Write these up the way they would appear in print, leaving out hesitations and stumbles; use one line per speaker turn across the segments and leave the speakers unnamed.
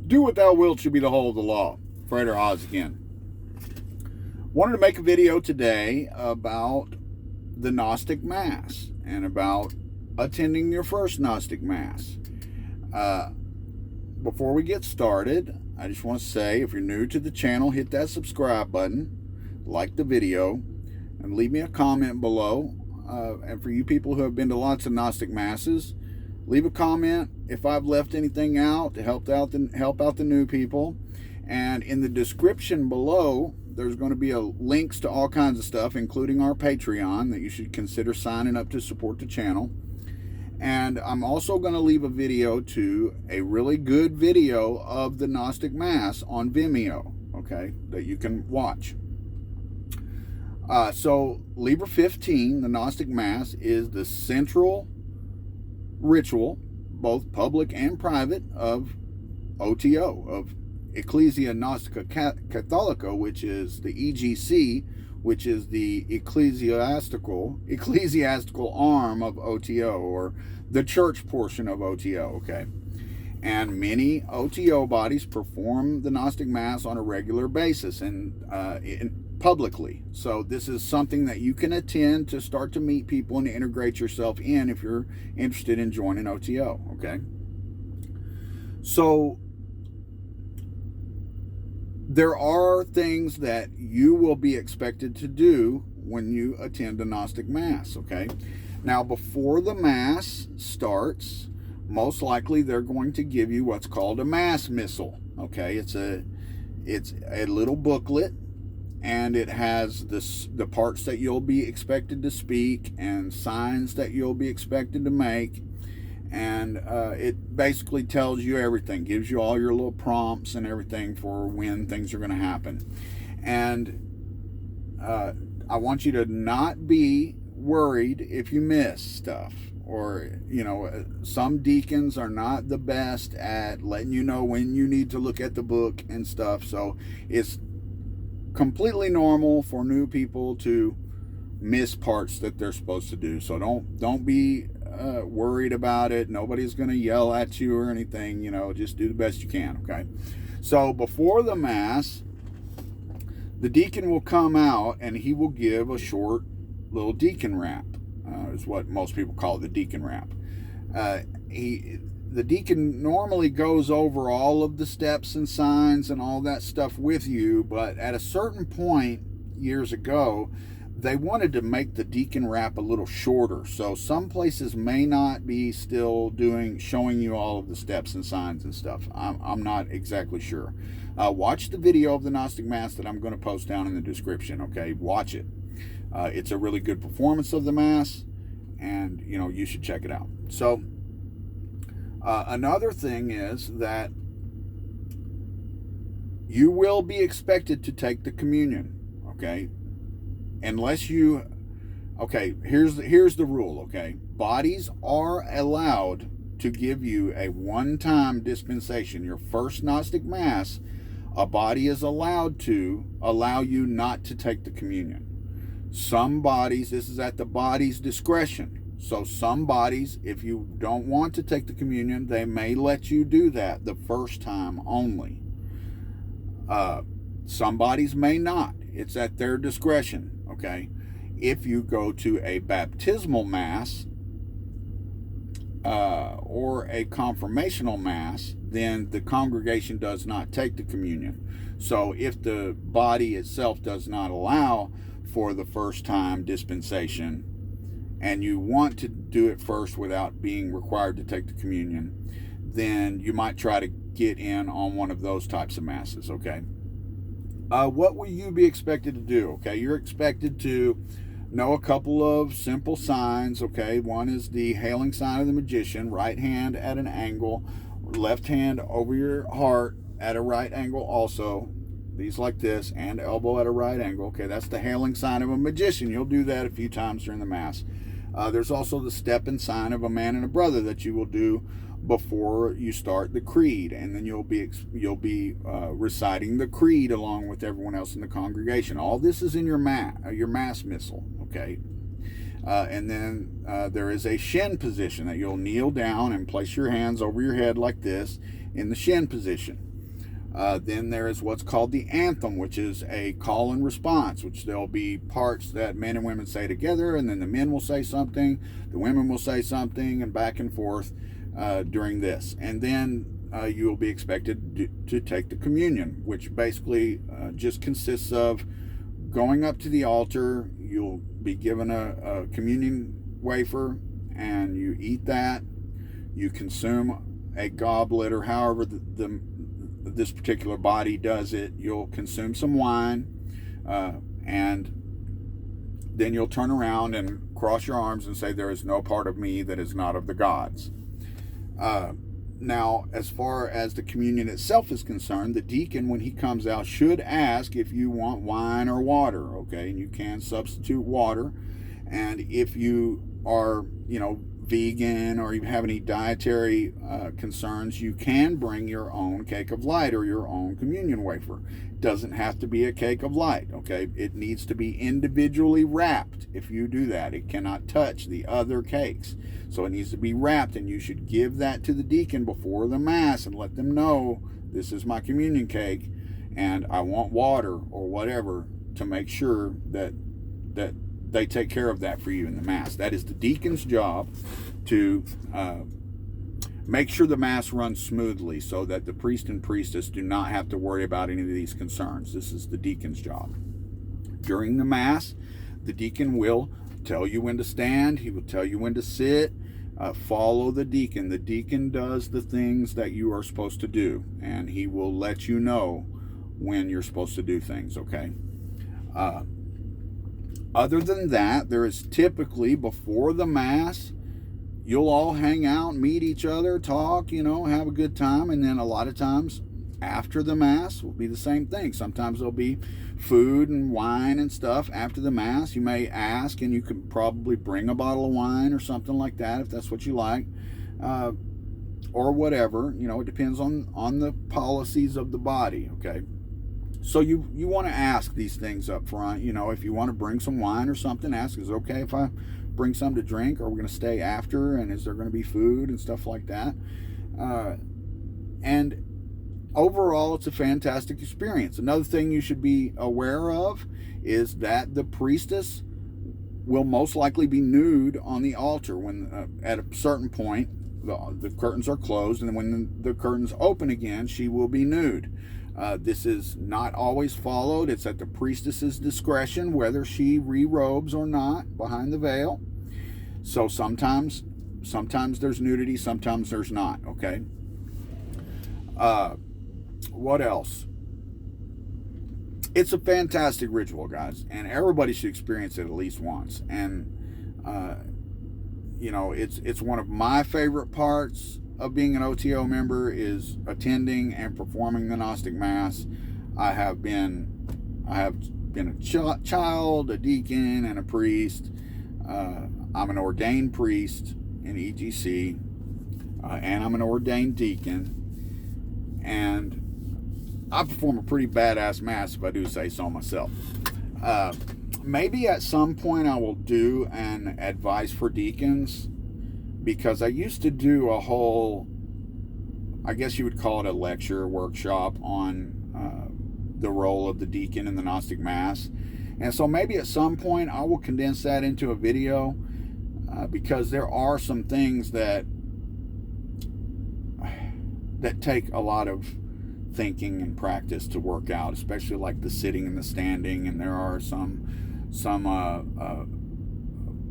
Do what thou wilt should be the whole of the law. Frater Oz again. Wanted to make a video today about the Gnostic Mass and about attending your first Gnostic Mass. Before we get started, I just want to say, if you're new to the channel, hit that subscribe button, like the video, and leave me a comment below. And for you people who have been to lots of Gnostic Masses, leave a comment if I've left anything out to help out the new people. And in the description below, there's going to be links to all kinds of stuff, including our Patreon, that you should consider signing up to support the channel. And I'm also going to leave a video to a really good video of the Gnostic Mass on Vimeo, okay, that you can watch. So Liber 15, the Gnostic Mass, is the central ritual, both public and private, of OTO, of Ecclesia Gnostica Catholica, which is the EGC, which is the ecclesiastical arm of OTO, or the church portion of OTO, okay? And many OTO bodies perform the Gnostic Mass on a regular basis and publicly. So this is something that you can attend to start to meet people and integrate yourself in if you're interested in joining OTO, okay? So there are things that you will be expected to do when you attend a Gnostic Mass, okay? Now, before the Mass starts, most likely they're going to give you what's called a Mass Missal, okay? It's a little booklet, and it has the parts that you'll be expected to speak and signs that you'll be expected to make. And it basically tells you everything, gives you all your little prompts and everything for when things are going to happen. And I want you to not be worried if you miss stuff. Or, you know, some deacons are not the best at letting you know when you need to look at the book and stuff. So it's completely normal for new people to miss parts that they're supposed to do. So don't be worried about it. Nobody's going to yell at you or anything. You know, just do the best you can, okay? So before the Mass, the deacon will come out and he will give a short little deacon rap, is what most people call it, the deacon rap. The deacon normally goes over all of the steps and signs and all that stuff with you, but at a certain point years ago, they wanted to make the deacon rap a little shorter. So some places may not be still showing you all of the steps and signs and stuff. I'm not exactly sure. Watch the video of the Gnostic Mass that I'm going to post down in the description, okay? Watch it. It's a really good performance of the Mass, and, you know, you should check it out. So another thing is that you will be expected to take the communion, okay? Unless you, okay, here's the rule, okay? Bodies are allowed to give you a one-time dispensation. Your first Gnostic Mass, a body is allowed to allow you not to take the communion. Some bodies, this is at the body's discretion. So some bodies, if you don't want to take the communion, they may let you do that the first time only. Some bodies may not. It's at their discretion. Okay, if you go to a baptismal Mass or a confirmational Mass, then the congregation does not take the communion. So if the body itself does not allow for the first time dispensation, and you want to do it first without being required to take the communion, then you might try to get in on one of those types of Masses, okay? What will you be expected to do? Okay, you're expected to know a couple of simple signs, okay? One is the hailing sign of the magician, right hand at an angle, left hand over your heart at a right angle also, these like this, and elbow at a right angle, okay? That's the hailing sign of a magician. You'll do that a few times during the Mass. There's also the step and sign of a man and a brother that you will do before you start the creed, and then you'll be reciting the creed along with everyone else in the congregation. All this is in your Mass Missal, okay? And then there is a shin position that you'll kneel down and place your hands over your head like this in the shin position. Then there is what's called the anthem, which is a call and response, which there'll be parts that men and women say together, and then the men will say something, the women will say something, and back and forth during this. And then you will be expected to take the communion, which basically just consists of going up to the altar. You'll be given a communion wafer, and you eat that. You consume a goblet, or however this particular body does it. You'll consume some wine, and then you'll turn around and cross your arms and say, "There is no part of me that is not of the gods." Now, as far as the communion itself is concerned, the deacon, when he comes out, should ask if you want wine or water, okay? And you can substitute water. And if you are, vegan, or you have any dietary concerns, you can bring your own cake of light or your own communion wafer. It doesn't have to be a cake of light, okay? It needs to be individually wrapped. If you do that, it cannot touch the other cakes. So it needs to be wrapped, and you should give that to the deacon before the Mass and let them know, this is my communion cake, and I want water or whatever, to make sure that they take care of that for you in the Mass. That is the deacon's job, to make sure the Mass runs smoothly so that the priest and priestess do not have to worry about any of these concerns. This is the deacon's job. During the Mass, the deacon will tell you when to stand. He will tell you when to sit. Follow the deacon. The deacon does the things that you are supposed to do, and he will let you know when you're supposed to do things, okay? Other than that, there is typically, before the Mass, you'll all hang out, meet each other, talk, have a good time. And then a lot of times after the Mass will be the same thing. Sometimes there'll be food and wine and stuff after the Mass. You may ask, and you could probably bring a bottle of wine or something like that if that's what you like, or whatever. It depends on the policies of the body, okay? So you want to ask these things up front. If you want to bring some wine or something, ask, is it okay if I bring some to drink? Or we're going to stay after, and is there going to be food and stuff like that? And overall, it's a fantastic experience. Another thing you should be aware of is that the priestess will most likely be nude on the altar when at a certain point the curtains are closed, and when the curtains open again, she will be nude. This is not always followed. It's at the priestess's discretion whether she re-robes or not behind the veil. So sometimes there's nudity, sometimes there's not, okay? What else? It's a fantastic ritual, guys, and everybody should experience it at least once. And it's one of my favorite parts of being an OTO member, is attending and performing the Gnostic Mass. I have been a child, a deacon, and a priest. I'm an ordained priest in EGC, and I'm an ordained deacon, and I perform a pretty badass Mass, if I do say so myself. Maybe at some point I will do an advice for deacons, because I used to do a whole, I guess you would call it a lecture, workshop on the role of the deacon in the Gnostic Mass. And so maybe at some point I will condense that into a video, because there are some things that take a lot of thinking and practice to work out, especially like the sitting and the standing. And there are some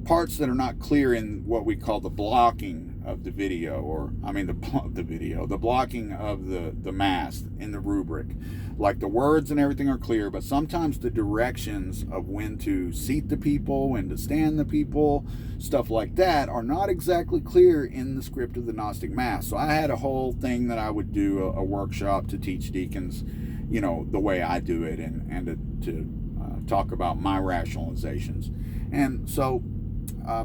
parts that are not clear in what we call the blocking of the video, the blocking of the Mass in the rubric. Like the words and everything are clear, but sometimes the directions of when to seat the people, when to stand the people, stuff like that are not exactly clear in the script of the Gnostic Mass. So I had a whole thing that I would do a workshop to teach deacons, the way I do it, and to talk about my rationalizations. And so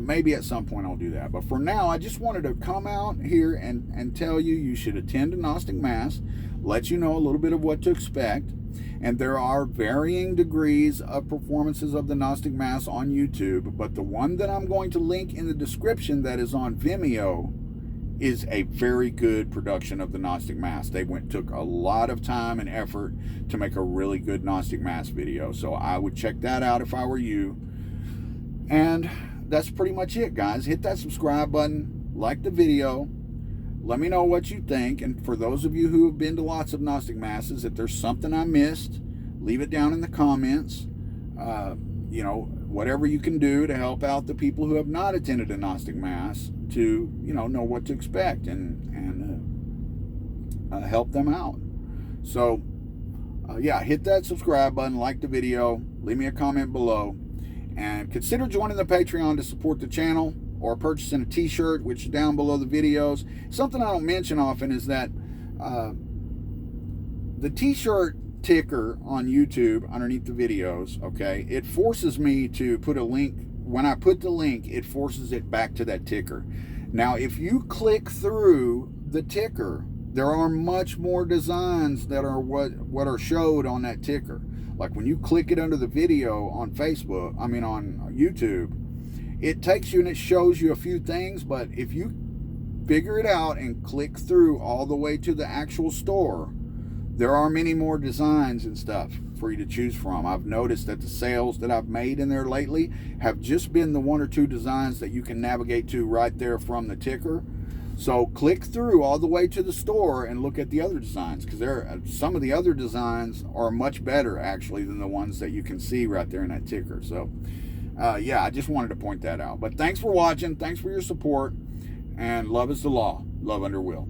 maybe at some point I'll do that. But for now, I just wanted to come out here and tell you should attend a Gnostic Mass, let you know a little bit of what to expect. And there are varying degrees of performances of the Gnostic Mass on YouTube, but the one that I'm going to link in the description that is on Vimeo is a very good production of the Gnostic Mass. They took a lot of time and effort to make a really good Gnostic Mass video. So I would check that out if I were you. And that's pretty much it, guys. Hit that subscribe button, like the video. Let me know what you think. And for those of you who have been to lots of Gnostic Masses, if there's something I missed, leave it down in the comments. You know, whatever you can do to help out the people who have not attended a Gnostic Mass to, you know what to expect and help them out. So, yeah, hit that subscribe button, like the video, leave me a comment below, and consider joining the Patreon to support the channel or purchasing a t-shirt, which is down below the videos. Something I don't mention often is that the t-shirt ticker on YouTube underneath the videos, okay, it forces me to put a link. When I put the link, it forces it back to that ticker. Now, if you click through the ticker, there are much more designs that are what are showed on that ticker. Like when you click it under the video on Facebook, I mean on YouTube, it takes you and it shows you a few things, but if you figure it out and click through all the way to the actual store, there are many more designs and stuff for you to choose from. I've noticed that the sales that I've made in there lately have just been the 1 or 2 designs that you can navigate to right there from the ticker. So click through all the way to the store and look at the other designs, because some of the other designs are much better actually than the ones that you can see right there in that ticker. So yeah, I just wanted to point that out. But thanks for watching. Thanks for your support. And love is the law. Love under will.